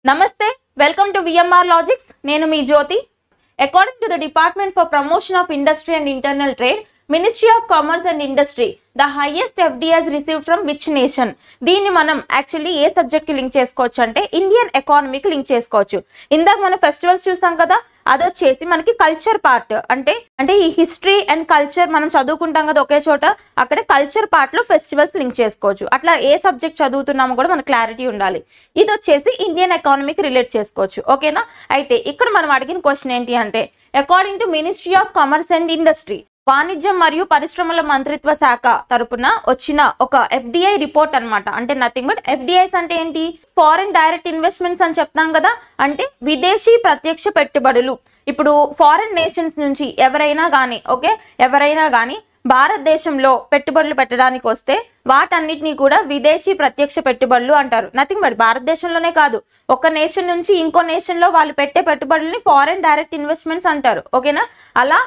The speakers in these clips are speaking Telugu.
Namaste, welcome to VMR Logics. Nenu mee Jyoti. According to the Department for Promotion of Industry and Internal Trade, Ministry of Commerce and Industry, the highest FDIs received from which nation? దీన్ని మనం యాక్చువల్లీ ఏ సబ్జెక్ట్ కి లింక్ చేసుకోవచ్చు అంటే ఇండియన్ ఎకానమీకి లింక్ చేసుకోవచ్చు. ఇందాక మనం ఫెస్టివల్స్ చూసాం కదా, అదొచ్చేసి మనకి కల్చర్ పార్ట్. అంటే ఈ హిస్టరీ అండ్ కల్చర్ మనం చదువుకుంటాం కదా ఒకే చోట, అక్కడ కల్చర్ పార్ట్ లో ఫెస్టివల్స్ లింక్ చేసుకోవచ్చు. అట్లా ఏ సబ్జెక్ట్ చదువుతున్నామో కూడా మనకు క్లారిటీ ఉండాలి. ఇది వచ్చేసి ఇండియన్ ఎకానమీకి రిలేట్ చేసుకోవచ్చు. ఓకేనా? అయితే ఇక్కడ మనం అడిగిన క్వశ్చన్ ఏంటి అంటే, according to ministry of commerce and industry, వాణిజ్యం మరియు పరిశ్రమల మంత్రిత్వ శాఖ తరపున వచ్చిన ఒక ఎఫ్డిఐ రిపోర్ట్ అన్నమాట. అంటే నథింగ్ బట్ ఎఫ్డిఐస్ అంటే ఏంటి? ఫారెన్ డైరెక్ట్ ఇన్వెస్ట్మెంట్స్ అని చెప్తాం కదా, అంటే విదేశీ ప్రత్యక్ష పెట్టుబడులు. ఇప్పుడు ఫారెన్ నేషన్స్ నుంచి ఎవరైనా కానీ భారతదేశంలో పెట్టుబడులు పెట్టడానికి వస్తే వాటన్నిటిని కూడా విదేశీ ప్రత్యక్ష పెట్టుబడులు అంటారు. నథింగ్ బట్ భారతదేశంలోనే కాదు, ఒక నేషన్ నుంచి ఇంకో నేషన్ లో వాళ్ళు పెట్టే పెట్టుబడుల్ని ఫారెన్ డైరెక్ట్ ఇన్వెస్ట్మెంట్స్ అంటారు. ఓకేనా? అలా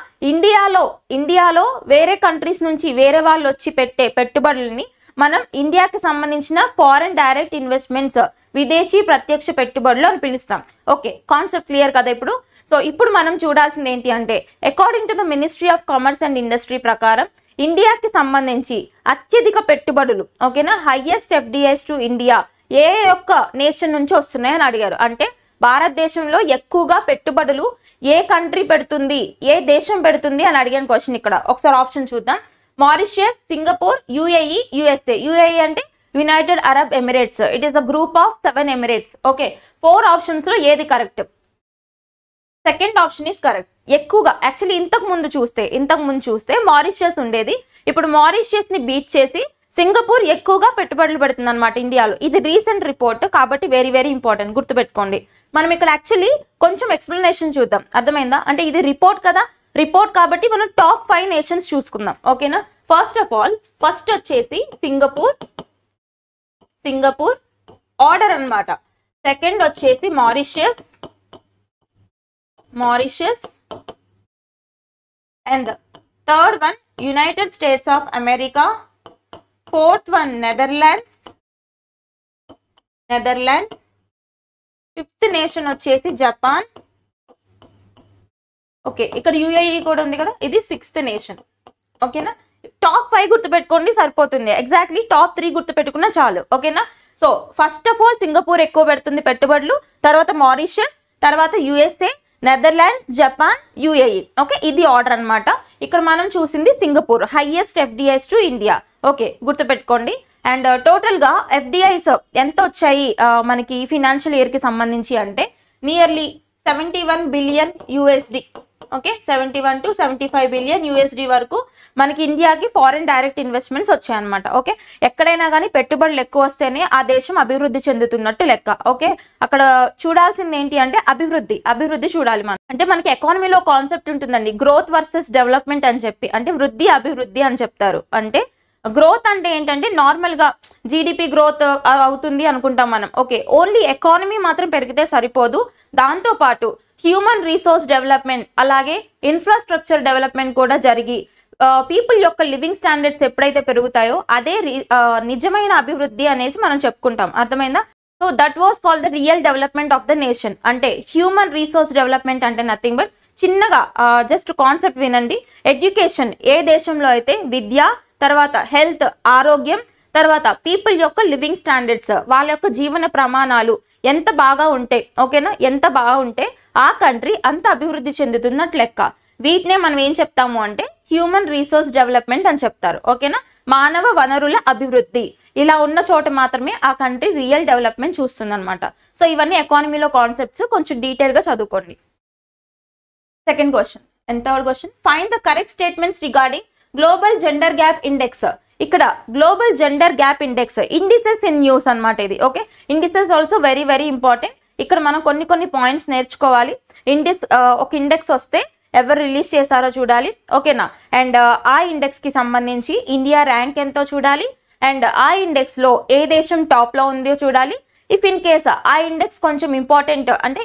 ఇండియాలో వేరే కంట్రీస్ నుంచి వేరే వాళ్ళు వచ్చి పెట్టే పెట్టుబడుల్ని మనం ఇండియాకి సంబంధించిన ఫారెన్ డైరెక్ట్ ఇన్వెస్ట్మెంట్స్, విదేశీ ప్రత్యక్ష పెట్టుబడులు అని పిలుస్తాం. ఓకే, కాన్సెప్ట్ క్లియర్ కదా ఇప్పుడు? సో ఇప్పుడు మనం చూడాల్సింది ఏంటి అంటే, according to the ministry of commerce and industry ప్రకారం ఇండియాకి సంబంధించి అత్యధిక పెట్టుబడులు, ఓకేనా, హైయెస్ట్ ఎఫ్డిఐస్ టు ఇండియా ఏ ఒక్క నేషన్ నుంచి వస్తున్నాయని అడిగారు. అంటే భారతదేశంలో ఎక్కువగా పెట్టుబడులు ఏ కంట్రీ పెడుతుంది, ఏ దేశం పెడుతుంది అని అడిగిన క్వశ్చన్. ఇక్కడ ఒకసారి ఆప్షన్ చూద్దాం. Mauritius, Singapore, UAE, USA. UAE అంటే United Arab Emirates. It is a group of 7 Emirates. Okay, 4 options లో ఏది correct? Second option is correct. ఎక్కువగా యాక్చువల్లీ ఇంతకు ముందు చూస్తే మారిషియస్ ఉండేది. ఇప్పుడు మారిషియస్ ని బీట్ చేసి సింగపూర్ ఎక్కువగా పెట్టుబడులు పెడుతుంది అనమాట ఇండియాలో. ఇది రీసెంట్ రిపోర్ట్ కాబట్టి వెరీ వెరీ ఇంపార్టెంట్, గుర్తుపెట్టుకోండి. మనం ఇక్కడ యాక్చువల్లీ కొంచెం ఎక్స్ప్లెనేషన్ చూద్దాం. అర్థమైందా? అంటే ఇది రిపోర్ట్ కదా, రిపోర్ట్ కాబట్టి మనం టాప్ 5 నేషన్స్ చూసుకుందాం. ఓకేనా? ఫస్ట్ వచ్చేసి సింగపూర్ ఆర్డర్ అన్నమాట. సెకండ్ వచ్చేసి Mauritius and third one United states of America. Fourth one Netherlands. Fifth nation వచ్చేసి జపాన్. ఓకే, ఇక్కడ యుఏఈ కూడా ఉంది కదా, ఇది 6th నేషన్. ఓకేనా? టాప్ 5 గుర్తుపెట్టుకోండి సరిపోతుంది. ఎగ్జాక్ట్లీ టాప్ 3 గుర్తుపెట్టుకున్నా చాలు. ఓకేనా? So first of all Singapore ఎక్కువ పెడుతుంది పెట్టుబడులు, తర్వాత మారిషియస్, తర్వాత USA, Netherlands, Japan, UAE. Okay, ఇది ఆర్డర్ అన్నమాట. ఇక్కడ మనం చూసింది Singapore, highest FDIs to India. Okay, గుర్తుపెట్టుకోండి. అండ్ టోటల్ గా ఎఫ్డిఐస్ ఎంత వచ్చాయి మనకి ఫినాన్షియల్ ఇయర్ కి సంబంధించి అంటే nearly 71 billion USD. Okay, 71 to 75 billion USD వరకు మనకి ఇండియాకి ఫారెన్ డైరెక్ట్ ఇన్వెస్ట్మెంట్స్ వచ్చాయన్నమాట. ఓకే, ఎక్కడైనా కానీ పెట్టుబడులు ఎక్కువ వస్తేనే ఆ దేశం అభివృద్ధి చెందుతున్నట్టు లెక్క. ఓకే, అక్కడ చూడాల్సింది ఏంటి అంటే అభివృద్ధి చూడాలి మనం. అంటే మనకి ఎకానమీలో కాన్సెప్ట్ ఉంటుందండి, గ్రోత్ వర్సెస్ డెవలప్మెంట్ అని చెప్పి. అంటే వృద్ధి అభివృద్ధి అని చెప్తారు. అంటే గ్రోత్ అంటే ఏంటంటే నార్మల్ గా జీడిపి గ్రోత్ అవుతుంది అనుకుంటాం మనం. ఓకే, ఓన్లీ ఎకానమీ మాత్రం పెరిగితే సరిపోదు, దాంతో పాటు హ్యూమన్ రిసోర్స్ డెవలప్మెంట్ అలాగే ఇన్ఫ్రాస్ట్రక్చర్ డెవలప్మెంట్ కూడా జరిగి పీపుల్ యొక్క లివింగ్ స్టాండర్డ్స్ ఎప్పుడైతే పెరుగుతాయో అదే నిజమైన అభివృద్ధి అనేసి మనం చెప్పుకుంటాం. అర్థమైందా? So that was called the real development of the nation. అంటే హ్యూమన్ రిసోర్స్ డెవలప్మెంట్ అంటే నథింగ్ బట్ చిన్నగా జస్ట్ కాన్సెప్ట్ వినండి. ఎడ్యుకేషన్ ఏ దేశంలో అయితే విద్య, తర్వాత హెల్త్ ఆరోగ్యం, తర్వాత పీపుల్ యొక్క లివింగ్ స్టాండర్డ్స్ వాళ్ళ యొక్క జీవన ప్రమాణాలు ఎంత బాగా ఉంటే, ఓకేనా, ఎంత బాగా ఉంటే ఆ కంట్రీ అంత అభివృద్ధి చెందుతున్నట్లు లెక్క. వీటినే మనం ఏం చెప్తాము అంటే హ్యూమన్ రిసోర్స్ డెవలప్మెంట్ అని చెప్తారు. ఓకేనా? మానవ వనరుల అభివృద్ధి. ఇలా ఉన్న చోట మాత్రమే ఆ కంట్రీ రియల్ డెవలప్మెంట్ చూస్తుంది అనమాట. సో ఇవన్నీ ఎకానమీలో కాన్సెప్ట్స్, కొంచెం డీటెయిల్ గా చదువుకోండి. Second question and third question, find the correct statements regarding global gender gap index. ఇక్కడ global gender gap index, indices in news అన్నమాట ఇది. Okay, indices also very very important. ఇక్కడ మనం కొన్ని పాయింట్స్ నేర్చుకోవాలి. ఒక ఇండెక్స్ వస్తే ఎవరు రిలీజ్ చేశారో చూడాలి. ఓకేనా? అండ్ ఆ ఇండెక్స్ కి సంబంధించి ఇండియా ర్యాంక్ ఎంతో చూడాలి. అండ్ ఆ ఇండెక్స్ లో ఏ దేశం టాప్ లో ఉందో చూడాలి. ఇఫ్ ఇన్ కేస్ ఆ ఇండెక్స్ కొంచెం ఇంపార్టెంట్ అంటే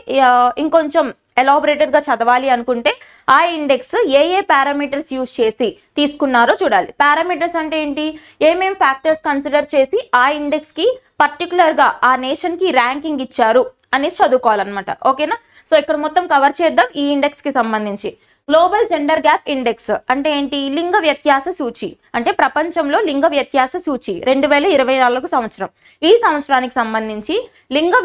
ఇంకొంచెం ఎలాబొరేటెడ్ గా చదవాలి అనుకుంటే ఆ ఇండెక్స్ ఏ పారామీటర్స్ యూజ్ చేసి తీసుకున్నారో చూడాలి. పారామీటర్స్ అంటే ఏంటి? ఏమేం ఫ్యాక్టర్స్ కన్సిడర్ చేసి ఆ ఇండెక్స్ కి పర్టికులర్ గా ఆ నేషన్ కి ర్యాంకింగ్ ఇచ్చారు అనేసి చదువుకోవాలన్నమాట. ఓకేనా? సో ఇక్కడ మొత్తం కవర్ చేద్దాం ఈ ఇండెక్స్ కి సంబంధించి. గ్లోబల్ జెండర్ గ్యాప్ ఇండెక్స్ అంటే ఏంటి? లింగ వ్యత్యాస సూచి, అంటే ప్రపంచంలో లింగ వ్యత్యాస సూచి 2024 సంవత్సరం. ఈ సంవత్సరానికి సంబంధించి లింగ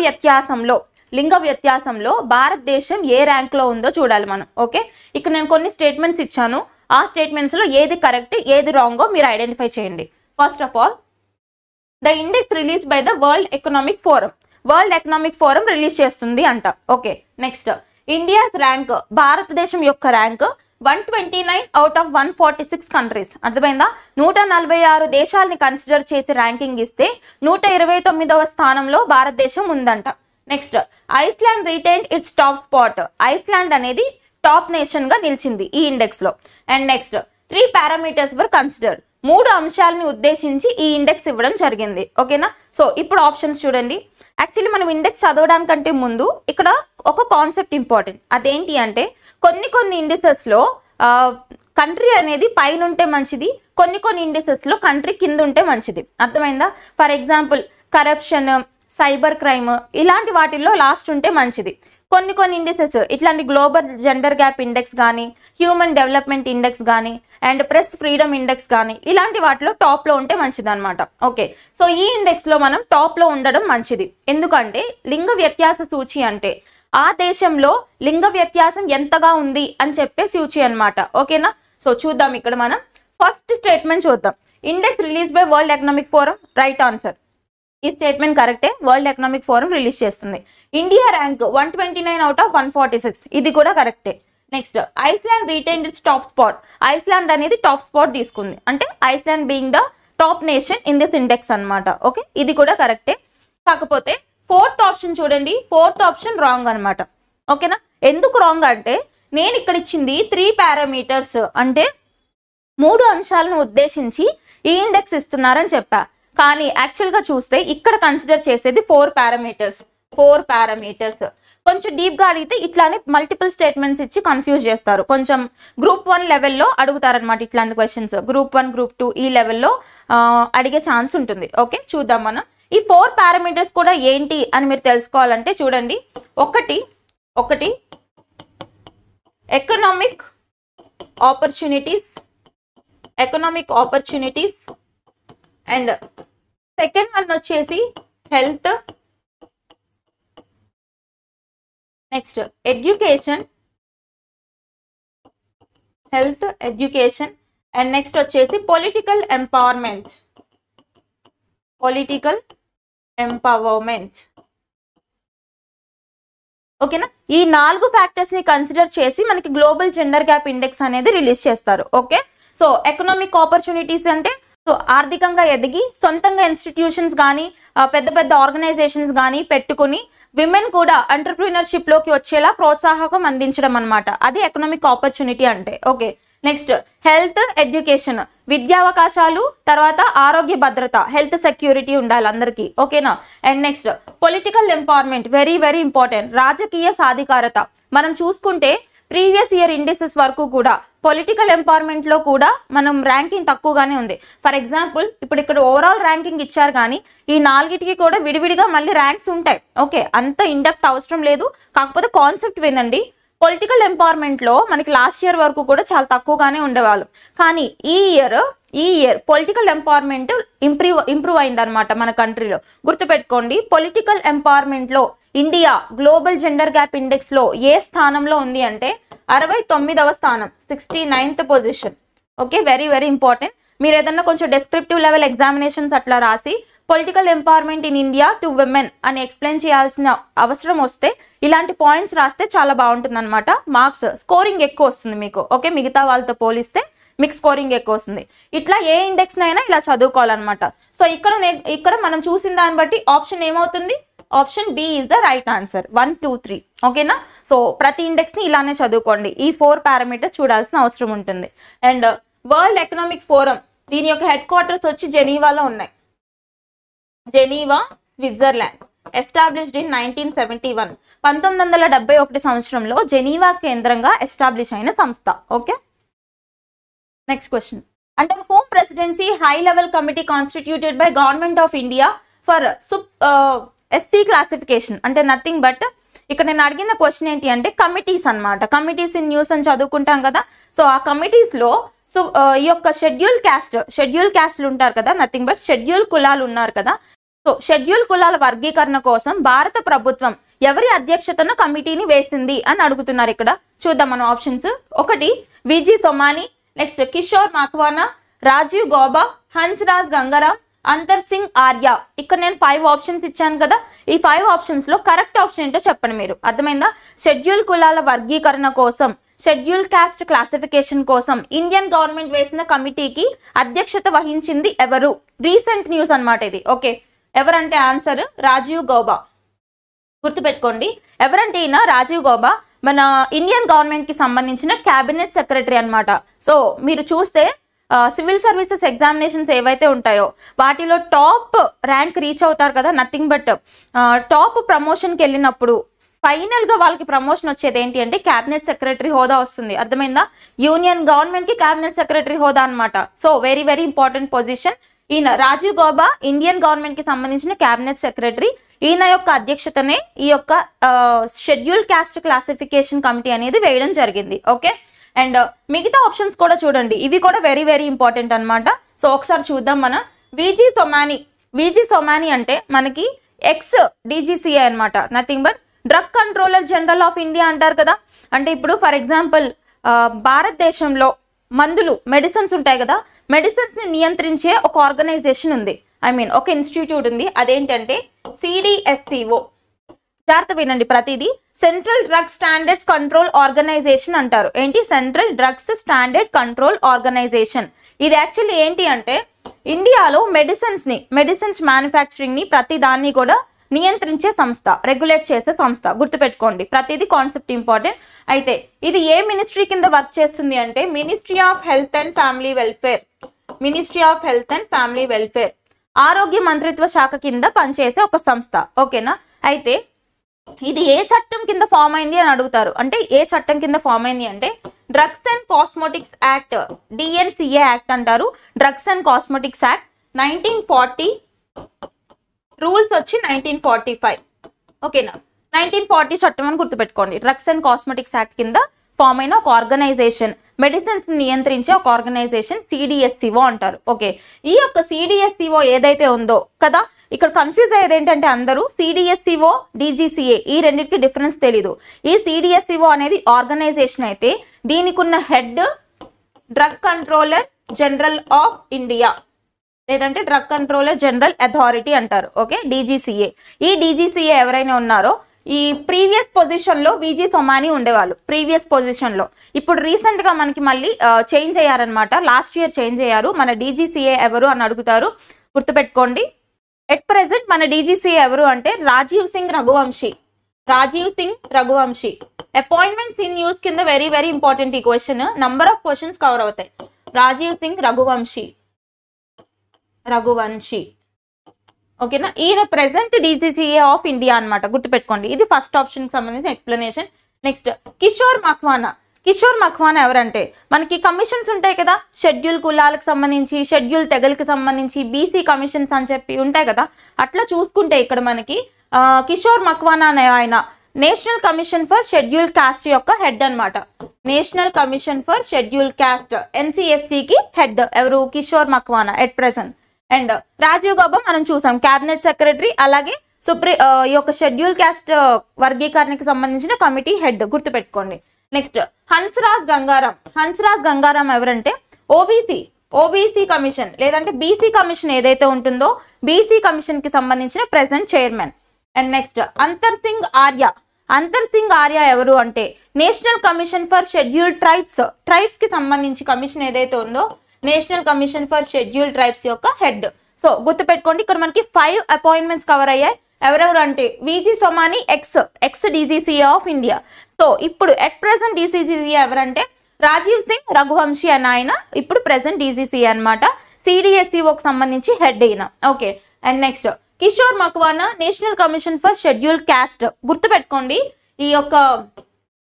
వ్యత్యాసంలో భారతదేశం ఏ ర్యాంక్ లో ఉందో చూడాలి మనం. ఓకే, ఇక్కడ నేను కొన్ని స్టేట్మెంట్స్ ఇచ్చాను. ఆ స్టేట్మెంట్స్ లో ఏది కరెక్ట్ ఏది రాంగో మీరు ఐడెంటిఫై చేయండి. First of all, the index release by the world economic forum release చేస్తుంది అంట. ఓకే, నెక్స్ట్ ఇండియాస్ ర్యాంక్, భారతదేశం యొక్క ర్యాంక్ 129 అవుట్ ఆఫ్ 146 కంట్రీస్. అర్థమైందా? 146 దేశాలని కన్సిడర్ చేసి ర్యాంకింగ్ ఇస్తే 129వ స్థానంలో భారతదేశం ఉందంట. Next, Iceland retained it's top spot. Iceland అనేది టాప్ నేషన్ గా నిలిచింది ఈ ఇండెక్స్ లో. And next, 3 parameters were considered. 3 అంశాలని ఉద్దేశించి ఈ ఇండెక్స్ ఇవ్వడం జరిగింది. ఓకేనా? సో ఇప్పుడు ఆప్షన్స్ చూడండి. యాక్చువల్లీ మనం ఇండెక్స్ చదవడానికంటే ముందు ఇక్కడ ఒక కాన్సెప్ట్ ఇంపార్టెంట్. అదేంటి అంటే కొన్ని ఇండిసెస్ లో కంట్రీ అనేది పైన ఉంటే మంచిది, కొన్ని ఇండిసెస్ లో కంట్రీ కింద ఉంటే మంచిది. అర్థమైందా? For example corruption, cyber crime ఇలాంటి వాటిల్లో లాస్ట్ ఉంటే మంచిది. కొన్ని ఇండిసెస్ ఇట్లాంటి గ్లోబల్ జెండర్ గ్యాప్ ఇండెక్స్ కానీ, హ్యూమన్ డెవలప్మెంట్ ఇండెక్స్ కానీ, అండ్ ప్రెస్ ఫ్రీడమ్ ఇండెక్స్ కానీ ఇలాంటి వాటిలో టాప్ లో ఉంటే మంచిది అనమాట. ఓకే, సో ఈ ఇండెక్స్ లో మనం టాప్ లో ఉండడం మంచిది. ఎందుకంటే లింగ వ్యత్యాస సూచి అంటే ఆ దేశంలో లింగ వ్యత్యాసం ఎంతగా ఉంది అని చెప్పే సూచి అనమాట. ఓకేనా? సో చూద్దాం ఇక్కడ మనం ఫస్ట్ స్టేట్మెంట్ చూద్దాం. Index release by world economic forum, right answer. ఈ స్టేట్మెంట్ కరెక్టే, వరల్డ్ ఎకనామిక్ ఫోరం రిలీజ్ చేస్తుంది. ఇండియా ర్యాంక్ 129 అవుట్ ఆఫ్ 146, ఇది కూడా కరెక్టే. Next, Iceland retained it's top spot. Iceland అనేది టాప్ స్పాట్ తీసుకుంది, అంటే Iceland being the top nation in this index అనమాట. ఓకే, ఇది కూడా కరెక్టే. కాకపోతే ఫోర్త్ ఆప్షన్ చూడండి, ఫోర్త్ ఆప్షన్ రాంగ్ అనమాట. ఓకేనా? ఎందుకు రాంగ్ అంటే నేను ఇక్కడ ఇచ్చింది 3 పారామీటర్స్, అంటే 3 అంశాలను ఉద్దేశించి ఈ ఇండెక్స్ ఇస్తున్నారని చెప్పా. కానీ యాక్చువల్ గా చూస్తే ఇక్కడ కన్సిడర్ చేసేది 4 పారామీటర్స్. కొంచెం డీప్ గా అడిగితే ఇట్లానే మల్టిపుల్ స్టేట్మెంట్స్ ఇచ్చి కన్ఫ్యూజ్ చేస్తారు. కొంచెం గ్రూప్ 1 లెవెల్లో అడుగుతారనమాట ఇట్లాంటి క్వశ్చన్స్. గ్రూప్ 1, గ్రూప్ 2 ఈ లెవెల్లో అడిగే ఛాన్స్ ఉంటుంది. ఓకే, చూద్దాం మనం. ఈ 4 పారామీటర్స్ కూడా ఏంటి అని మీరు తెలుసుకోవాలంటే చూడండి. ఒకటి economic opportunities, and second one వచ్చేసి health, next education, and next వచ్చేసి పొలిటికల్ ఎంపవర్మెంట్. ఓకేనా? ఈ 4 ఫ్యాక్టర్స్ ని కన్సిడర్ చేసి మనకి గ్లోబల్ జెండర్ గ్యాప్ ఇండెక్స్ అనేది రిలీజ్ చేస్తారు. ఓకే, సో ఎకనామిక్ ఆపర్చునిటీస్ అంటే సో ఆర్థికంగా ఎదిగి సొంతంగా ఇన్స్టిట్యూషన్స్ కానీ పెద్ద ఆర్గనైజేషన్స్ కానీ పెట్టుకుని విమెన్ కూడా ఎంటర్‌ప్రెన్యూర్‌షిప్ లోకి వచ్చేలా ప్రోత్సాహకం అందించడం అన్నమాట. అది ఎకనామిక్ ఆపర్చునిటీ అంటే. ఓకే, నెక్స్ట్ హెల్త్, ఎడ్యుకేషన్, విద్యావకాశాలు, తర్వాత ఆరోగ్య భద్రత, హెల్త్ సెక్యూరిటీ ఉండాలి అందరికీ. ఓకేనా? And next political empowerment, very very important, రాజకీయ సాధికారత. మనం చూసుకుంటే ప్రీవియస్ ఇయర్ ఇండిసెస్ వరకు కూడా పొలిటికల్ ఎంపవర్మెంట్ లో కూడా మనం ర్యాంకింగ్ తక్కువగానే ఉంది. ఫర్ ఎగ్జాంపుల్ ఇప్పుడు ఇక్కడ ఓవరాల్ ర్యాంకింగ్ ఇచ్చారు, కానీ ఈ 4టికి కూడా విడివిడిగా మళ్ళీ ర్యాంక్స్ ఉంటాయి. ఓకే, అంత ఇన్డెప్త్ అవసరం లేదు, కాకపోతే కాన్సెప్ట్ వినండి. పొలిటికల్ ఎంపవర్మెంట్ లో మనకి లాస్ట్ ఇయర్ వరకు కూడా చాలా తక్కువగానే ఉండేవాళ్ళు, కానీ ఈ ఇయర్ పొలిటికల్ ఎంపవర్మెంట్ ఇంప్రూవ్ అయింది అనమాట మన కంట్రీలో. గుర్తుపెట్టుకోండి, పొలిటికల్ ఎంపవర్మెంట్ లో India global gender gap index లో ఏ స్థానంలో ఉంది అంటే 69వ స్థానం, 69th position. Okay, very very important. మీరు ఏదన్నా కొంచెం డెస్క్రిప్టివ్ లెవెల్ ఎగ్జామినేషన్స్ అట్లా రాసి political empowerment in India to women అని ఎక్స్ప్లెయిన్ చేయాల్సిన అవసరం వస్తే ఇలాంటి పాయింట్స్ రాస్తే చాలా బాగుంటుంది అనమాట. మార్క్స్ స్కోరింగ్ ఎక్కువ వస్తుంది మీకు. ఓకే, మిగతా వాళ్ళతో పోలిస్తే మీకు స్కోరింగ్ ఎక్కువ వస్తుంది. ఇట్లా ఏ ఇండెక్స్ నైనా ఇలా చదువుకోవాలన్నమాట. సో ఇక్కడ మనం చూసిన దాన్ని బట్టి ఆప్షన్ ఏమవుతుంది? Option B is the right answer. 1, 2, 3. ఓకేనా? సో ప్రతి ఇండెక్స్ ని ఇలానే చదువుకోండి. ఈ 4 పారామీటర్స్ చూడాల్సిన అవసరం ఉంటుంది. అండ్ వరల్డ్ ఎకనామిక్ ఫోరం, దీని యొక్క హెడ్ క్వార్టర్స్ వచ్చి జెనీవాలో ఉన్నాయి. Geneva, Switzerland. Established in 1971. 1971 సంవత్సరంలో జెనీవా కేంద్రంగా ఎస్టాబ్లిష్ అయిన సంస్థ. Okay, next question. Under home presidency high level committee constituted by government of India for ST classification అంటే నథింగ్ బట్ ఇక్కడ నేను అడిగిన క్వశ్చన్ ఏంటి అంటే కమిటీస్ అన్నమాట. కమిటీస్ ఇన్ న్యూస్ అని చదువుకుంటాం కదా. సో ఆ కమిటీస్ లో సో ఈ యొక్క షెడ్యూల్ క్యాస్ట్లు ఉంటారు కదా, నథింగ్ బట్ షెడ్యూల్ కులాలు ఉన్నారు కదా. సో షెడ్యూల్ కులాల వర్గీకరణ కోసం భారత ప్రభుత్వం ఎవరి అధ్యక్షతన కమిటీని వేసింది అని అడుగుతున్నారు. ఇక్కడ చూద్దాం మనం ఆప్షన్స్. 1 విజీ సోమాని, నెక్స్ట్ కిషోర్ మక్వానా, రాజీవ్ గౌబా, హన్స్రాజ్ గంగారాం, అంతర్ సింగ్ ఆర్య. ఇక్కడ నేను 5 ఆప్షన్స్ ఇచ్చాను కదా. ఈ 5 ఆప్షన్స్ లో కరెక్ట్ ఆప్షన్ ఏంటో చెప్పండి మీరు. అర్థమైందా? షెడ్యూల్ కులాల వర్గీకరణ కోసం, షెడ్యూల్ కాస్ట్ క్లాసిఫికేషన్ కోసం ఇండియన్ గవర్నమెంట్ వేసిన కమిటీకి అధ్యక్షత వహించింది ఎవరు? రీసెంట్ న్యూస్ అన్నమాట ఇది. ఓకే, ఎవరంటే ఆన్సర్ రాజీవ్ గౌబా. గుర్తుపెట్టుకోండి, ఎవరంటే ఈయన రాజీవ్ గౌబా మన ఇండియన్ గవర్నమెంట్ కి సంబంధించిన క్యాబినెట్ సెక్రటరీ అన్నమాట. సో మీరు చూస్తే సివిల్ సర్వీసెస్ ఎగ్జామినేషన్స్ ఏవైతే ఉంటాయో వాటిలో టాప్ ర్యాంక్ రీచ్ అవుతారు కదా, నథింగ్ బట్ టాప్ ప్రమోషన్కి వెళ్ళినప్పుడు ఫైనల్ గా వాళ్ళకి ప్రమోషన్ వచ్చేది ఏంటి అంటే క్యాబినెట్ సెక్రటరీ హోదా వస్తుంది. అర్థమైందా? యూనియన్ గవర్నమెంట్ కి క్యాబినెట్ సెక్రటరీ హోదా అన్నమాట. So very very important position. ఈయన రాజీవ్ గౌబా ఇండియన్ గవర్నమెంట్ కి సంబంధించిన క్యాబినెట్ సెక్రటరీ. ఈయన యొక్క అధ్యక్షతనే ఈ యొక్క షెడ్యూల్ కాస్ట్ క్లాసిఫికేషన్ కమిటీ అనేది వేయడం జరిగింది. ఓకే, అండ్ మిగతా ఆప్షన్స్ కూడా చూడండి, ఇవి కూడా వెరీ వెరీ ఇంపార్టెంట్ అన్నమాట. సో ఒకసారి చూద్దాం మనం. విజీ సోమాని అంటే మనకి ఎక్స్ డీజీసీఏ అన్నమాట, nothing but drug controller general of India అంటారు కదా. అంటే ఇప్పుడు ఫర్ ఎగ్జాంపుల్ భారతదేశంలో మందులు మెడిసిన్స్ ఉంటాయి కదా, మెడిసిన్స్ ని నియంత్రించే ఒక ఆర్గనైజేషన్ ఉంది, ఒక ఇన్స్టిట్యూట్ ఉంది. అదేంటంటే సిడిఎస్సిఓ. జాగ్రత్త వినండి ప్రతిదీ. Central drug standards control organisation అంటారు. ఏంటి? Central drugs standard control organisation. ఇది యాక్చువల్లీ ఏంటి అంటే ఇండియాలో మెడిసిన్స్ మ్యానుఫ్యాక్చరింగ్ ని ప్రతి దాన్ని కూడా నియంత్రించే సంస్థ, రెగ్యులేట్ చేసే సంస్థ. గుర్తుపెట్టుకోండి, ప్రతిదీ కాన్సెప్ట్ ఇంపార్టెంట్. అయితే ఇది ఏ మినిస్ట్రీ కింద వర్క్ చేస్తుంది అంటే ministry of health and family welfare. Ministry of health and family welfare, ఆరోగ్య మంత్రిత్వ శాఖ కింద పనిచేసే ఒక సంస్థ. ఓకేనా? అయితే ఇది ఏ చట్టం కింద ఫామ్ అయింది అని అడుగుతారు. అంటే ఏ చట్టం కింద ఫామ్ అయింది అంటే drugs and cosmetics act, DNCA act అంటారు. Drugs and cosmetics act 1940, rules వచ్చి 1945. ఓకేనా? 1940 చట్టం అని గుర్తుపెట్టుకోండి. డ్రగ్స్ అండ్ కాస్మెటిక్స్ యాక్ట్ కింద ఫామ్ అయిన ఒక ఆర్గనైజేషన్, మెడిసిన్స్ నియంత్రించే ఒక ఆర్గనైజేషన్ సిడిఎస్సిఓ అంటారు. ఓకే, ఈ యొక్క సిడిఎస్సిఓ ఏదైతే ఉందో కదా, ఇక్కడ కన్ఫ్యూజ్ అయ్యేది ఏంటంటే అందరూ సిడిఎస్సిఓ డీజీసీఏ ఈ రెండింటికి డిఫరెన్స్ తెలీదు. ఈ సిడిఎస్సిఓ అనేది ఆర్గనైజేషన్ అయితే దీనికి ఉన్న head drug controller general of India, లేదంటే డ్రగ్ కంట్రోలర్ జనరల్ అథారిటీ అంటారు. Okay, DGCA. ఈ డీజీసీఏ ఎవరైనా ఉన్నారో ఈ ప్రీవియస్ పొజిషన్ లో విజీ సోమాని ఉండేవాళ్ళు ప్రీవియస్ పొజిషన్ లో. ఇప్పుడు రీసెంట్ గా మనకి మళ్ళీ చేంజ్ అయ్యారనమాట. లాస్ట్ ఇయర్ చేంజ్ అయ్యారు. మన డీజీసీఏ ఎవరు అని అడుగుతారు, గుర్తుపెట్టుకోండి. ఎట్ ప్రెసెంట్ మన డీజీసీఏ ఎవరు అంటే Rajiv Singh Raghuvanshi. Appointments in news కింద వెరీ వెరీ ఇంపార్టెంట్ ఈ question. Number of questions cover అవుతాయి. రాజీవ్ సింగ్ రఘువంశీ. ఓకేనా? ఈయన ప్రెసెంట్ డీజీసీఏ ఆఫ్ ఇండియా అన్నమాట. గుర్తుపెట్టుకోండి, ఇది ఫస్ట్ ఆప్షన్ కి సంబంధించిన ఎక్స్ప్లెనేషన్. నెక్స్ట్ కిషోర్ మక్వానా ఎవరంటే మనకి కమిషన్స్ ఉంటాయి కదా, షెడ్యూల్ కులాలకు సంబంధించి, షెడ్యూల్ తెగలకు సంబంధించి, బీసీ కమిషన్స్ అని చెప్పి ఉంటాయి కదా. అట్లా చూసుకుంటే ఇక్కడ మనకి కిషోర్ మక్వానా అనే ఆయన national commission for scheduled caste యొక్క హెడ్ అన్నమాట. National commission for scheduled caste NCSC కి హెడ్ ఎవరు? Kishore Makwana at present. And Rajiv Gauba మనం చూసాం క్యాబినెట్ సెక్రటరీ, అలాగే ఈ యొక్క షెడ్యూల్ కాస్ట్ వర్గీకరణకి సంబంధించిన కమిటీ హెడ్. గుర్తుపెట్టుకోండి. నెక్స్ట్ హన్స్రాజ్ గంగారాం ఎవరంటే ఓబీసీ కమిషన్ లేదంటే బీసీ కమిషన్ ఏదైతే ఉంటుందో బీసీ కమిషన్ కి సంబంధించిన ప్రెసెంట్ చైర్మన్. అండ్ నెక్స్ట్ అంతర్ సింగ్ ఆర్య ఎవరు అంటే national commission for scheduled tribes కి సంబంధించి కమిషన్ ఏదైతే ఉందో national commission for scheduled tribes యొక్క హెడ్. సో గుర్తుపెట్టుకోండి, ఇక్కడ మనకి 5 అపాయింట్మెంట్స్ కవర్ అయ్యాయి. ఎవరెవరు అంటే Viji Somani ex DGCA of India. So ఇప్పుడు ఎట్ ప్రెసెంట్ డీజీసీఏ ఎవరంటే రాజీవ్ సింగ్ రఘువంశీ అని ఆయన ఇప్పుడు ప్రెసెంట్ డీజీసీఏ అనమాట. సిడిఎస్సిఓకి సంబంధించి హెడ్ అయిన. Okay, and next Kishore Makwana national commission for scheduled caste. గుర్తుపెట్టుకోండి, ఈ యొక్క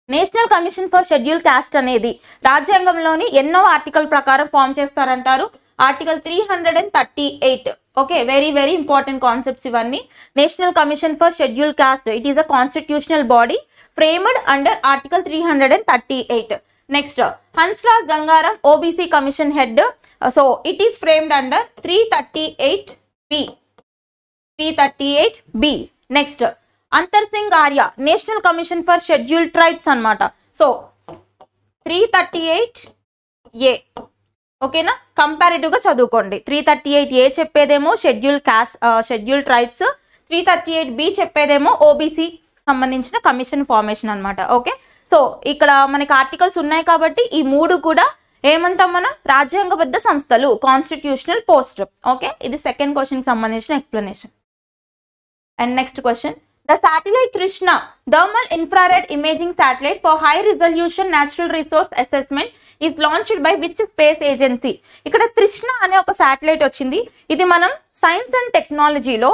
national commission for scheduled caste అనేది రాజ్యాంగంలోని ఎన్నో ఆర్టికల్ ప్రకారం ఫామ్ చేస్తారంటారు? Article 338. Okay, very very important concepts ఇవన్నీ. National commission for scheduled caste, it is a constitutional body framed under article 338. Next, Hansraj Gangaram OBC commission head, so it is framed under 338B. Next, Antar Singh Arya National Commission for Scheduled Tribes అన్నమాట. సో 338A ఓకేనా, కంపారిటివ్ గా చదువుకోండి. 338A చెప్పేదేమో షెడ్యూల్ ట్రైబ్స్, 338B చెప్పేదేమో ఓబీసీ సంబంధించిన కమిషన్ ఫార్మేషన్ అన్నమాట. ఓకే, సో ఇక్కడ మనకి ఆర్టికల్స్ ఉన్నాయి కాబట్టి ఈ మూడు కూడా ఏమంటాం మనం, రాజ్యాంగబద్ధ సంస్థలు, కాన్స్టిట్యూషనల్ పోస్ట్. ఓకే, ఇది సెకండ్ క్వశ్చన్ కి సంబంధించిన explanation. And next question, the satellite Trishna thermal infrared imaging satellite for high resolution natural resource assessment is launched by which space agency. ఇక్కడ తృష్ణ అనే ఒక సాటిలైట్ వచ్చింది. ఇది మనం సైన్స్ అండ్ టెక్నాలజీలో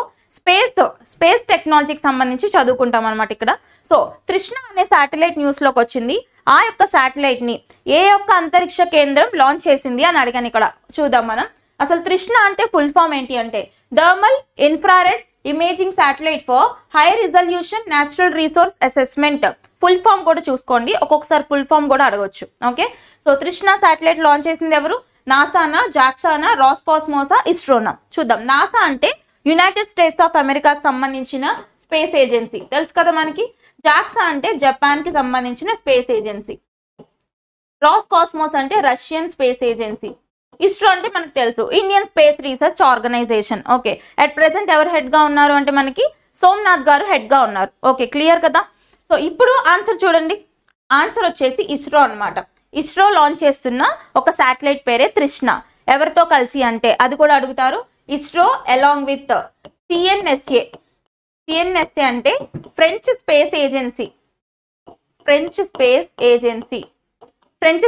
స్పేస్ టెక్నాలజీకి సంబంధించి చదువుకుంటాం అనమాట ఇక్కడ. సో తృష్ణ అనే శాటిలైట్ న్యూస్ లోకి వచ్చింది. ఆ యొక్క శాటిలైట్ ని ఏ యొక్క అంతరిక్ష కేంద్రం లాంచ్ చేసింది అని అడిగాను. ఇక్కడ చూద్దాం మనం. అసలు తృష్ణ అంటే ఫుల్ ఫామ్ ఏంటి అంటే thermal infrared imaging satellite for high resolution natural resource assessment. Full form కూడా చూసుకోండి, ఒక్కొక్కసారి ఫుల్ ఫామ్ కూడా అడగొచ్చు. Okay, so Trishna satellite launch చేసింది ఎవరు? నాసానా, జాక్సానా, రాస్కాస్మోసా, ఇస్రోనా? చూద్దాం. నాసా అంటే యునైటెడ్ స్టేట్స్ ఆఫ్ అమెరికాకి సంబంధించిన స్పేస్ ఏజెన్సీ, తెలుసు కదా మనకి. జాక్సా అంటే జపాన్ కి సంబంధించిన స్పేస్ ఏజెన్సీ. రాస్కాస్మోస్ అంటే రష్యన్ స్పేస్ ఏజెన్సీ. ఇస్రో అంటే మనకు తెలుసు, Indian space research organisation. Okay, at present ఎవరు హెడ్ గా ఉన్నారు అంటే మనకి సోమనాథ్ గారు హెడ్ గా ఉన్నారు. ఓకే, క్లియర్ కదా. సో ఇప్పుడు ఆన్సర్ చూడండి. ఆన్సర్ వచ్చేసి ఇస్రో అన్నమాట. ఇస్రో లాంచ్ చేస్తున్న ఒక శాటిలైట్ పేరే తృష్ణ. ఎవరితో కలిసి అంటే అది కూడా అడుగుతారు. ISRO along with CNSA. CNSA అంటే French space agency. French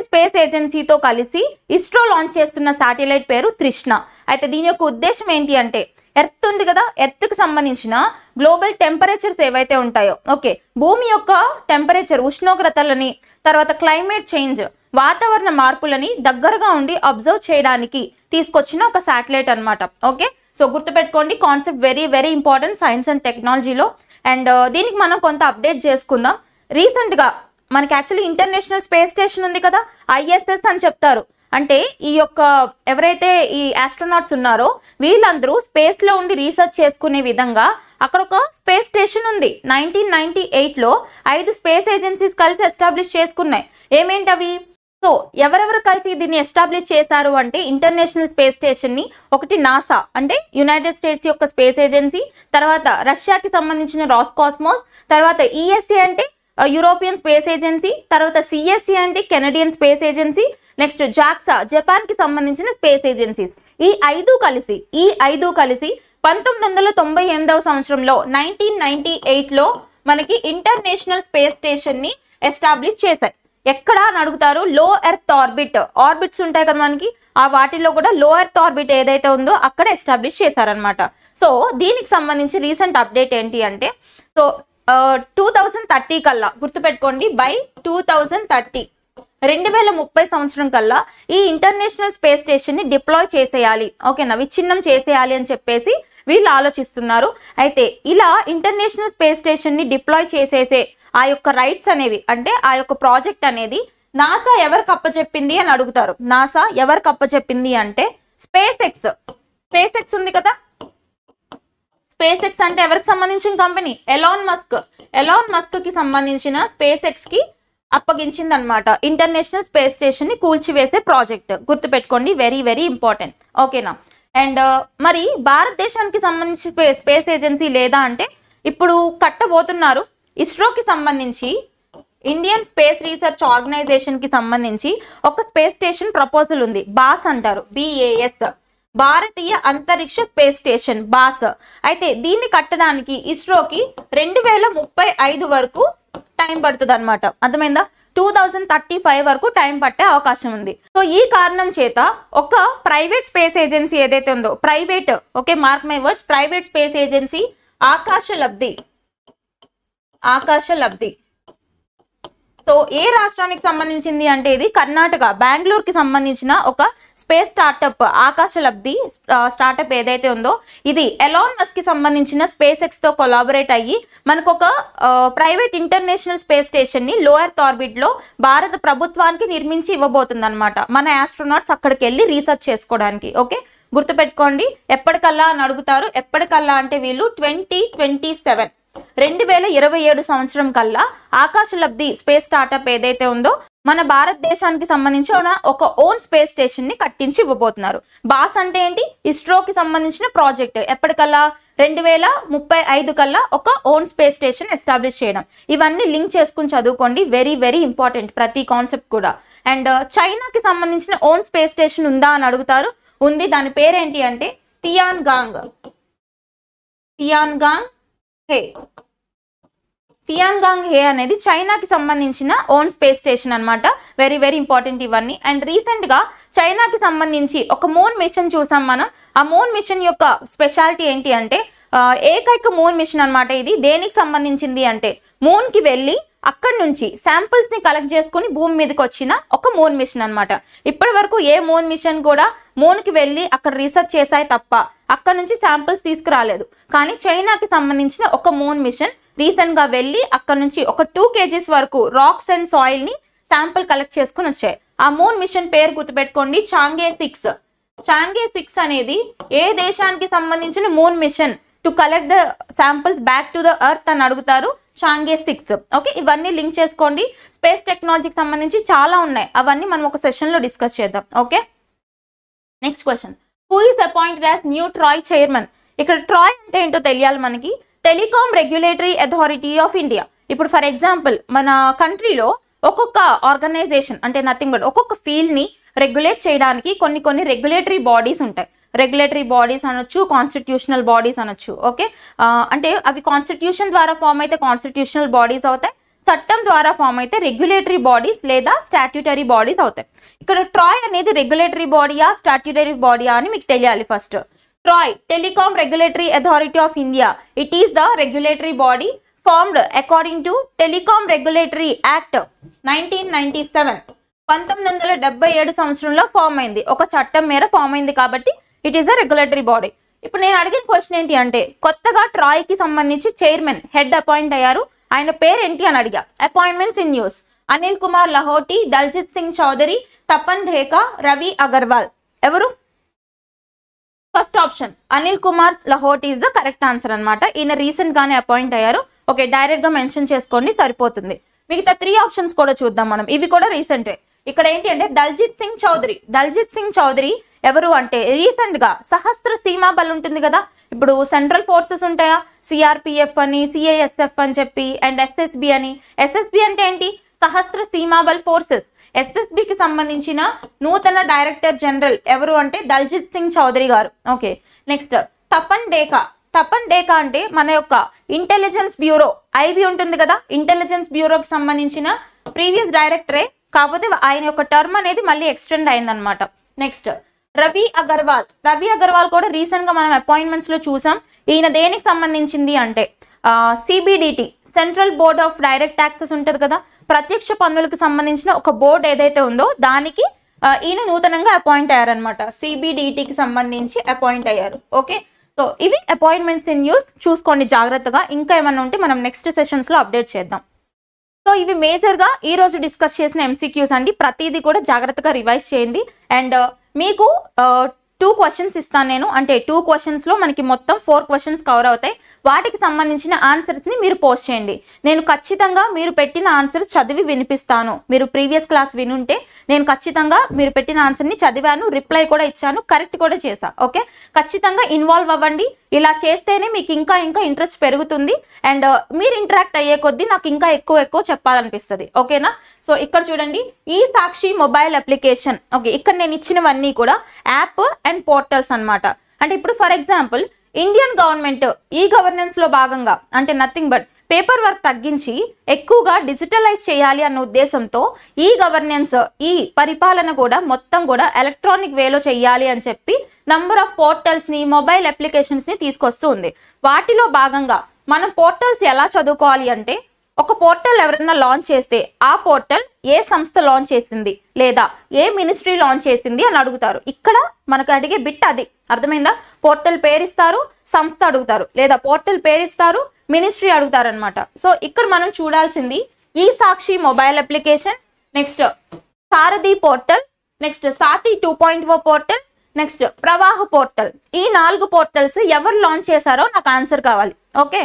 space ఏజెన్సీతో కలిసి ఇస్రో లాంచ్ చేస్తున్న శాటిలైట్ పేరు తృష్ణ. అయితే దీని యొక్క ఉద్దేశం ఏంటి అంటే ఎర్త్ ఉంది కదా, ఎర్త్ కి సంబంధించిన గ్లోబల్ టెంపరేచర్స్ ఏవైతే ఉంటాయో, ఓకే, భూమి యొక్క టెంపరేచర్, ఉష్ణోగ్రతలని, తర్వాత క్లైమేట్ చేంజ్, వాతావరణ మార్పులని దగ్గరగా ఉండి అబ్జర్వ్ చేయడానికి తీసుకొచ్చిన ఒక శాటిలైట్ అన్నమాట. ఓకే, సో గుర్తుపెట్టుకోండి, concept very very important science and టెక్నాలజీలో. అండ్ దీనికి మనం కొంత అప్డేట్ చేసుకుందాం. రీసెంట్ గా మనకి యాక్చువల్లీ ఇంటర్నేషనల్ స్పేస్ స్టేషన్ ఉంది కదా, ISS అని చెప్తారు. అంటే ఈ యొక్క ఎవరైతే ఈ ఆస్ట్రోనాట్స్ ఉన్నారో వీళ్ళందరూ స్పేస్ లో ఉండి రీసెర్చ్ చేసుకునే విధంగా అక్కడ ఒక స్పేస్ స్టేషన్ ఉంది. 1998లో 5 స్పేస్ ఏజెన్సీస్ కలిసి ఎస్టాబ్లిష్ చేసుకున్నాయి. ఏమేంటవి? సో ఎవరెవరు కలిసి దీన్ని ఎస్టాబ్లిష్ చేశారు అంటే ఇంటర్నేషనల్ స్పేస్ స్టేషన్ ని ఒకటి నాసా అంటే యునైటెడ్ స్టేట్స్ యొక్క స్పేస్ ఏజెన్సీ, తర్వాత రష్యాకి సంబంధించిన రాస్కాస్మోస్, తర్వాత ESA అంటే యూరోపియన్ స్పేస్ ఏజెన్సీ, తర్వాత CSA అంటే Canadian space agency, next JAXA Japan కి సంబంధించిన స్పేస్ ఏజెన్సీస్. ఈ ఐదు కలిసి 1998వ సంవత్సరంలో 1998లో మనకి ఇంటర్నేషనల్ స్పేస్ స్టేషన్ ని ఎస్టాబ్లిష్ చేశాయి. ఎక్కడ అని అడుగుతారు? లో ఎర్త్ ఆర్బిట్స్ ఉంటాయి కదా మనకి, ఆ వాటిల్లో కూడా లో ఎర్త్ ఆర్బిట్ ఏదైతే ఉందో అక్కడ ఎస్టాబ్లిష్ చేశారనమాట. సో దీనికి సంబంధించి రీసెంట్ అప్డేట్ ఏంటి అంటే, సో 2030 కల్లా గుర్తుపెట్టుకోండి, బై 2030 2030 సంవత్సరం కల్లా ఈ ఇంటర్నేషనల్ స్పేస్ స్టేషన్ ని డిప్లాయ్ చేసేయాలి, ఓకేనా, విచ్ఛిన్నం చేసేయాలి అని చెప్పేసి వీళ్ళు ఆలోచిస్తున్నారు. అయితే ఇలా ఇంటర్నేషనల్ స్పేస్ స్టేషన్ ని డిప్లాయ్ చేసేసే ఆ యొక్క రైట్స్ అనేవి అంటే ఆ యొక్క ప్రాజెక్ట్ అనేది నాసా ఎవరికి అప్పచెప్పింది అని అడుగుతారు. నాసా ఎవరికి అప్పచెప్పింది అంటే స్పేస్ ఎక్స్ ఉంది కదా, స్పేస్ ఎక్స్ అంటే ఎవరికి సంబంధించిన కంపెనీ? ఎలాన్ మస్క్ కి సంబంధించిన స్పేస్ ఎక్స్ కి అప్పగించింది అనమాట ఇంటర్నేషనల్ స్పేస్ స్టేషన్ ని కూల్చివేసే ప్రాజెక్ట్. గుర్తుపెట్టుకోండి, వెరీ వెరీ ఇంపార్టెంట్, ఓకేనా. అండ్ మరి భారతదేశానికి సంబంధించి స్పేస్ ఏజెన్సీ లేదా అంటే ఇప్పుడు కట్టబోతున్నారు. ఇస్రోకి సంబంధించి ఇండియన్ స్పేస్ రీసెర్చ్ ఆర్గనైజేషన్ కి సంబంధించి ఒక స్పేస్ స్టేషన్ ప్రపోజల్ ఉంది. బాస్ అంటారు, BAS, భారతీయ అంతరిక్ష స్పేస్ స్టేషన్, బాస్. అయితే దీన్ని కట్టడానికి ఇస్రోకి 2035 వరకు టైం పడుతుంది అనమాట. అర్థమైందా? 2035 వరకు టైం పట్టే అవకాశం ఉంది. సో ఈ కారణం చేత ఒక ప్రైవేట్ స్పేస్ ఏజెన్సీ ఏదైతే ఉందో, private, okay, mark my words, private space agency Akashalabdhi. So ఏ రాష్ట్రానికి సంబంధించింది అంటే ఇది కర్ణాటక బెంగళూరుకి సంబంధించిన ఒక స్పేస్ స్టార్టప్ ఆకాశలబ్ధి స్టార్టప్ ఏదైతే ఉందో ఇది ఎలాన్ మస్క్ కి సంబంధించిన స్పేస్ ఎక్స్ తో కొలాబరేట్ అయ్యి మనకు ఒక ప్రైవేట్ ఇంటర్నేషనల్ స్పేస్ స్టేషన్ ని లో ఎర్త్ ఆర్బిట్ లో భారత ప్రభుత్వానికి నిర్మించి ఇవ్వబోతుంది అనమాట. మన ఆస్ట్రోనాట్స్ అక్కడికి వెళ్ళి రీసెర్చ్ చేసుకోవడానికి. ఓకే, గుర్తుపెట్టుకోండి. ఎప్పటికల్లా అని అడుగుతారు. ఎప్పటికల్లా అంటే వీళ్ళు 2027 2027 సంవత్సరం కల్లా ఆకాశలబ్ధి స్పేస్ స్టార్టప్ ఏదైతే ఉందో మన భారతదేశానికి సంబంధించిన ఒక ఓన్ స్పేస్ స్టేషన్ ని కట్టించి ఇవ్వబోతున్నారు. బాస్ అంటే ఏంటి? ఇస్రోకి సంబంధించిన ప్రాజెక్ట్. ఎప్పటికల్లా 2035 కల్లా ఒక ఓన్ స్పేస్ స్టేషన్ ఎస్టాబ్లిష్ చేయడం. ఇవన్నీ లింక్ చేసుకుని చదువుకోండి. వెరీ వెరీ ఇంపార్టెంట్ ప్రతి కాన్సెప్ట్ కూడా. అండ్ చైనాకి సంబంధించిన ఓన్ స్పేస్ స్టేషన్ ఉందా అని అడుగుతారు. ఉంది. దాని పేరేంటి అంటే తియాన్గాంగ్ హే. తియాన్గాంగ్ హే అనేది చైనాకి సంబంధించిన ఓన్ స్పేస్ స్టేషన్ అన్నమాట. వెరీ వెరీ ఇంపార్టెంట్ ఇవన్నీ. అండ్ రీసెంట్ గా చైనాకి సంబంధించి ఒక మూన్ మిషన్ చూసాం మనం. ఆ మూన్ మిషన్ యొక్క స్పెషాలిటీ ఏంటి అంటే ఏకైక మూన్ మిషన్ అన్నమాట. ఇది దేనికి సంబంధించింది అంటే మూన్ కి వెళ్ళి అక్కడి నుంచి శాంపిల్స్ ని కలెక్ట్ చేసుకుని భూమి మీదకి వచ్చిన ఒక మూన్ మిషన్ అన్నమాట. ఇప్పటి వరకు ఏ మూన్ మిషన్ కూడా మూన్ కి వెళ్ళి అక్కడ రీసెర్చ్ చేసాయి తప్ప అక్కడ నుంచి శాంపిల్స్ తీసుకురాలేదు. కానీ చైనాకి సంబంధించిన ఒక మూన్ మిషన్ రీసెంట్ గా వెళ్ళి అక్కడ నుంచి ఒక 2 kgs వరకు రాక్స్ అండ్ సాయిల్ ని శాంపిల్ కలెక్ట్ చేసుకుని వచ్చాయి. ఆ మూన్ మిషన్ పేరు గుర్తుపెట్టుకోండి, చాంగే 6. చాంగే 6 అనేది ఏ దేశానికి సంబంధించిన moon mission to collect the samples back to the earth అని అడుగుతారు. చాంగే 6. ఓకే, ఇవన్నీ లింక్ చేసుకోండి. స్పేస్ టెక్నాలజీకి సంబంధించి చాలా ఉన్నాయి. అవన్నీ మనం ఒక సెషన్ లో డిస్కస్ చేద్దాం. Okay, next question. Who is appointed as new TRAI chairman? ఇక్కడ ట్రాయ్ అంటే ఏంటో తెలియాలి మనకి. Telecom regulatory authority of India. ఇప్పుడు ఫర్ ఎగ్జాంపుల్ మన కంట్రీలో ఒక్కొక్క ఆర్గనైజేషన్ అంటే నథింగ్ బట్ ఒక్కొక్క ఫీల్డ్ ని రెగ్యులేట్ చేయడానికి కొన్ని రెగ్యులేటరీ బాడీస్ ఉంటాయి. రెగ్యులేటరీ బాడీస్ అనొచ్చు, కాన్స్టిట్యూషనల్ బాడీస్ అనొచ్చు. ఓకే, అంటే అవి కాన్స్టిట్యూషన్ ద్వారా ఫామ్ అయితే కాన్స్టిట్యూషనల్ బాడీస్ అవుతాయి, చట్టం ద్వారా ఫామ్ అయితే రెగ్యులేటరీ బాడీస్ లేదా స్టాట్యూటరీ బాడీస్ అవుతాయి. ఇక్కడ ట్రాయ్ అనేది రెగ్యులేటరీ బాడీయా స్టాట్యూటరీ బాడీయా అని మీకు తెలియాలి first. TRAI, telecom regulatory authority of India. It is the regulatory body formed according to telecom regulatory act 1997. 1977 సంవత్సరంలో ఫామ్ అయింది. ఒక చట్టం మేర ఫామ్ అయింది కాబట్టి it is the regulatory body. ఇప్పుడు నేను అడిగిన క్వశ్చన్ ఏంటి అంటే కొత్తగా ట్రాయ్ కి సంబంధించి చైర్మన్ హెడ్ అపాయింట్ అయ్యారు. ఆయన పేరు ఏంటి అని అడిగా. Appointments in news: Anil Kumar Lahoti, Daljit Singh Chaudhary, Tapan Deka, Ravi Agarwal. ఎవరు? First option Anil Kumar Lahoti is the correct answer అన్నమాట. ఈయన రీసెంట్ గానే అపాయింట్ అయ్యారు. ఓకే, డైరెక్ట్ గా మెన్షన్ చేసుకోండి సరిపోతుంది. మిగతా 3 ఆప్షన్స్ కూడా చూద్దాం మనం. ఇవి కూడా రీసెంటే. ఇక్కడ ఏంటి అంటే దల్జిత్ సింగ్ చౌదరి. దల్జిత్ సింగ్ చౌదరి ఎవరు అంటే రీసెంట్ గా సహస్ర సీమా బల్ ఉంటుంది కదా. ఇప్పుడు సెంట్రల్ ఫోర్సెస్ ఉంటాయా, సిఆర్పిఎఫ్ అని, సిఐఎస్ఎఫ్ అని చెప్పి, అండ్ ఎస్ఎస్బి అని. ఎస్ఎస్బి అంటే ఏంటి? సహస్ర సీమా బల్ ఫోర్సెస్. ఎస్ఎస్బికి సంబంధించిన నూతన డైరెక్టర్ జనరల్ ఎవరు అంటే దల్జిత్ సింగ్ చౌదరి గారు. Okay, next Tapan డేకా. తపన్ డేకా అంటే మన యొక్క ఇంటెలిజెన్స్ బ్యూరో ఐబీ ఉంటుంది కదా, ఇంటెలిజెన్స్ బ్యూరోకి సంబంధించిన ప్రీవియస్ డైరెక్టరే, కాకపోతే ఆయన యొక్క టర్మ్ అనేది మళ్ళీ ఎక్స్టెండ్ అయిందనమాట. నెక్స్ట్ రవి అగర్వాల్. రవి అగర్వాల్ కూడా రీసెంట్ గా మనం అపాయింట్మెంట్స్ లో చూసాం. ఈయన దేనికి సంబంధించింది అంటే CBDT, central board of direct taxes ఉంటుంది కదా, ప్రత్యక్ష పన్నులకు సంబంధించిన ఒక బోర్డు ఏదైతే ఉందో దానికి ఈయన నూతనంగా అపాయింట్ అయ్యారనమాట. సిబిడిటికి సంబంధించి అపాయింట్ అయ్యారు. ఓకే, సో ఇవి అపాయింట్మెంట్స్ ఇన్ న్యూస్. చూసుకోండి జాగ్రత్తగా. ఇంకా ఏమన్నా ఉంటే మనం నెక్స్ట్ సెషన్స్ లో అప్డేట్ చేద్దాం. సో ఇవి మేజర్ గా ఈ రోజు డిస్కస్ చేసిన ఎంసీక్యూస్ అండి. ప్రతిదీ కూడా జాగ్రత్తగా రివైజ్ చేయండి. అండ్ మీకు 2 క్వశ్చన్స్ ఇస్తాను నేను. అంటే 2 క్వశ్చన్స్ లో మనకి మొత్తం 4 క్వశ్చన్స్ కవర్ అవుతాయి. వాటికి సంబంధించిన ఆన్సర్స్ ని మీరు పోస్ట్ చేయండి. నేను ఖచ్చితంగా మీరు పెట్టిన ఆన్సర్స్ చదివి వినిపిస్తాను. మీరు ప్రీవియస్ క్లాస్ వినుంటే నేను ఖచ్చితంగా మీరు పెట్టిన ఆన్సర్ ని చదివాను, రిప్లై కూడా ఇచ్చాను, కరెక్ట్ కూడా చేశా. ఓకే, ఖచ్చితంగా ఇన్వాల్వ్ అవ్వండి. ఇలా చేస్తేనే మీకు ఇంకా ఇంట్రెస్ట్ పెరుగుతుంది. అండ్ మీరు ఇంటరాక్ట్ అయ్యే కొద్దీ నాకు ఇంకా ఎక్కువ చెప్పాలనిపిస్తుంది. ఓకేనా? సో ఇక్కడ చూడండి, ఈ సాక్షి మొబైల్ అప్లికేషన్. ఓకే, ఇక్కడ నేను ఇచ్చినవన్నీ కూడా యాప్ అండ్ పోర్టల్స్ అన్నమాట. అంటే ఇప్పుడు for example Indian government e governance లో భాగంగా అంటే నథింగ్ బట్ పేపర్ వర్క్ తగ్గించి ఎక్కువగా డిజిటలైజ్ చేయాలి అన్న ఉద్దేశంతో ఈ గవర్నెన్స్, ఈ పరిపాలన కూడా మొత్తం కూడా ఎలక్ట్రానిక్ వేలో చేయాలి అని చెప్పి నంబర్ ఆఫ్ పోర్టల్స్ ని, మొబైల్ అప్లికేషన్స్ ని తీసుకొస్తూ ఉంది. వాటిలో భాగంగా మనం పోర్టల్స్ ఎలా చదువుకోవాలి అంటే ఒక పోర్టల్ ఎవరైనా లాంచ్ చేస్తే ఆ పోర్టల్ ఏ సంస్థ లాంచ్ చేసింది లేదా ఏ మినిస్ట్రీ లాంచ్ చేసింది అని అడుగుతారు. ఇక్కడ మనకు అడిగే బిట్ అది. అర్థమైందా? పోర్టల్ పేరు ఇస్తారు, సంస్థ అడుగుతారు, లేదా పోర్టల్ పేరు ఇస్తారు, మినిస్ట్రీ అడుగుతారు అనమాట. సో ఇక్కడ మనం చూడాల్సింది ఈ సాక్షి మొబైల్ అప్లికేషన్, నెక్స్ట్ సారథి పోర్టల్, నెక్స్ట్ సాతి 2.0 పోర్టల్, నెక్స్ట్ ప్రవాహ పోర్టల్. ఈ 4 పోర్టల్స్ ఎవరు లాంచ్ చేశారో నాకు ఆన్సర్ కావాలి. ఓకే,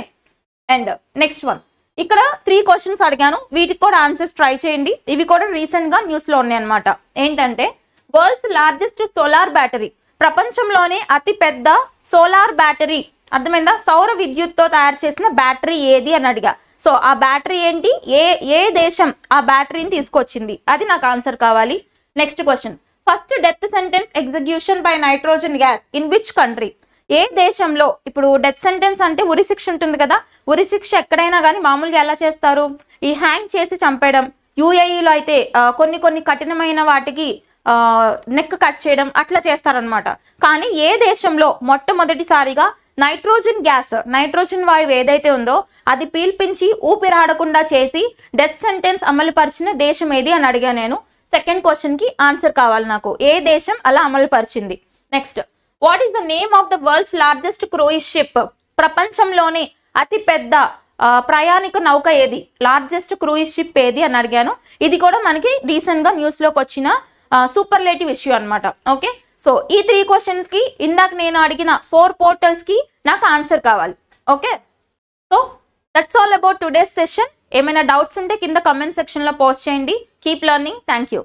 అండ్ నెక్స్ట్ వన్, ఇక్కడ 3 క్వశ్చన్స్ అడిగాను, వీటికి కూడా ఆన్సర్స్ ట్రై చేయండి. ఇవి కూడా రీసెంట్ గా న్యూస్ లో ఉన్నాయి అనమాట. ఏంటంటే వరల్డ్స్ లార్జెస్ట్ సోలార్ బ్యాటరీ, ప్రపంచంలోనే అతి పెద్ద సోలార్ బ్యాటరీ, అర్థమైందా? సౌర విద్యుత్తో తయారు చేసిన బ్యాటరీ ఏది అని అడిగా. సో ఆ బ్యాటరీ ఏంటి, ఏ దేశం ఆ బ్యాటరీని తీసుకొచ్చింది, అది నాకు ఆన్సర్ కావాలి. Next question, first death sentence execution by nitrogen gas in which country? ఏ దేశంలో? ఇప్పుడు డెత్ సెంటెన్స్ అంటే ఉరి శిక్ష ఉంటుంది కదా, ఉరి శిక్ష ఎక్కడైనా కానీ మామూలుగా ఎలా చేస్తారు, ఈ హ్యాంగ్ చేసి చంపేయడం. యూఏఈలో అయితే కొన్ని కఠినమైన వాటికి నెక్ కట్ చేయడం అట్లా చేస్తారనమాట. కానీ ఏ దేశంలో మొట్టమొదటిసారిగా నైట్రోజన్ గ్యాస్, నైట్రోజన్ వాయువు ఏదైతే ఉందో అది పీల్పించి ఊపిరాడకుండా చేసి డెత్ సెంటెన్స్ అమలు పరిచిన దేశం ఏది అని అడిగా నేను. సెకండ్ క్వశ్చన్ కి ఆన్సర్ కావాలి నాకు, ఏ దేశం అలా అమలు పరిచింది. Next, what is the name of the world's largest cruise ship? ప్రపంచంలోనే అతి పెద్ద ప్రయాణిక నౌక ఏది, లార్జెస్ట్ క్రూయిజ్ షిప్ ఏది అని అడిగాను. ఇది కూడా మనకి రీసెంట్ గా న్యూస్ లోకి వచ్చిన సూపర్లేటివ్ ఇష్యూ అనమాట. ఓకే, సో ఈ 3 క్వశ్చన్స్ కి ఇందాక నేను అడిగిన 4 పోర్టల్స్ కి నాకు ఆన్సర్ కావాలి. Okay, so that's all about today's session. ఏమైనా డౌట్స్ ఉంటే కింద కమెంట్ సెక్షన్ లో పోస్ట్ చేయండి. Keep learning. Thank you.